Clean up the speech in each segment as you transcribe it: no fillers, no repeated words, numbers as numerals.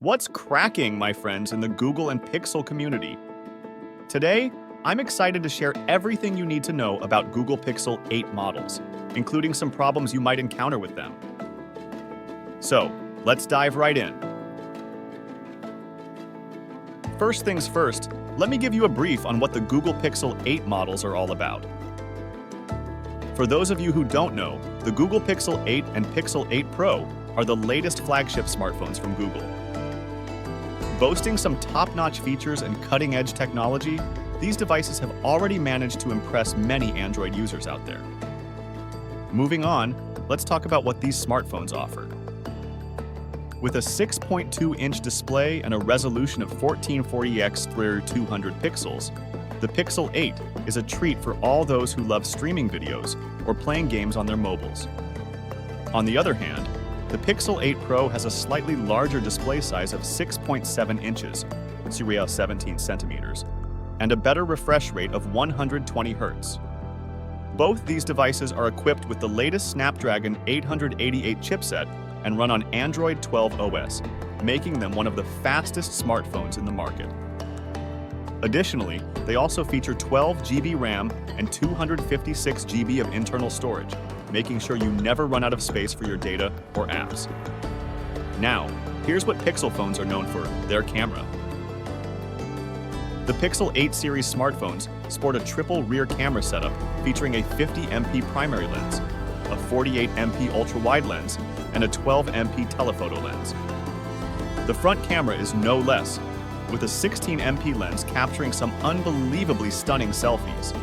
What's cracking, my friends, in the Google and Pixel community? Today, I'm excited to share everything you need to know about Google Pixel 8 models, including some problems you might encounter with them. So, let's dive right in. First things first, let me give you a brief on what the Google Pixel 8 models are all about. For those of you who don't know, the Google Pixel 8 and Pixel 8 Pro are the latest flagship smartphones from Google. Boasting some top-notch features and cutting-edge technology, these devices have already managed to impress many Android users out there. Moving on, let's talk about what these smartphones offer. With a 6.2-inch display and a resolution of 1440x3200 pixels, the Pixel 8 is a treat for all those who love streaming videos or playing games on their mobiles. On the other hand, the Pixel 8 Pro has a slightly larger display size of 6.7 inches, 17 centimeters, and a better refresh rate of 120 Hz. Both these devices are equipped with the latest Snapdragon 888 chipset and run on Android 12 OS, making them one of the fastest smartphones in the market. Additionally, they also feature 12 GB RAM and 256 GB of internal storage, making sure you never run out of space for your data or apps. Now, here's what Pixel phones are known for: their camera. The Pixel 8 series smartphones sport a triple rear camera setup featuring a 50MP primary lens, a 48MP ultra-wide lens, and a 12MP telephoto lens. The front camera is no less, with a 16MP lens capturing some unbelievably stunning selfies.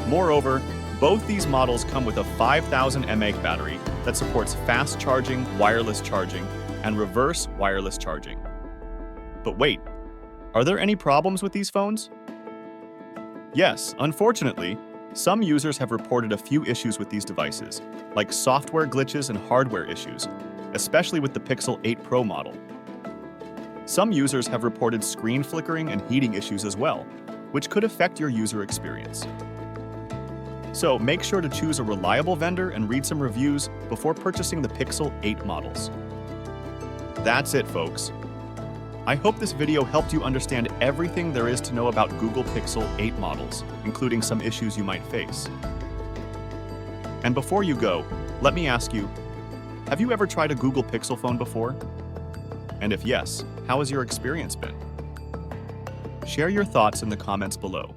Moreover, both these models come with a 5000 mAh battery that supports fast charging, wireless charging, and reverse wireless charging. But wait, are there any problems with these phones? Yes, unfortunately, some users have reported a few issues with these devices, like software glitches and hardware issues, especially with the Pixel 8 Pro model. Some users have reported screen flickering and heating issues as well, which could affect your user experience. So make sure to choose a reliable vendor and read some reviews before purchasing the Pixel 8 models. That's it, folks. I hope this video helped you understand everything there is to know about Google Pixel 8 models, including some issues you might face. And before you go, let me ask you, have you ever tried a Google Pixel phone before? And if yes, how has your experience been? Share your thoughts in the comments below.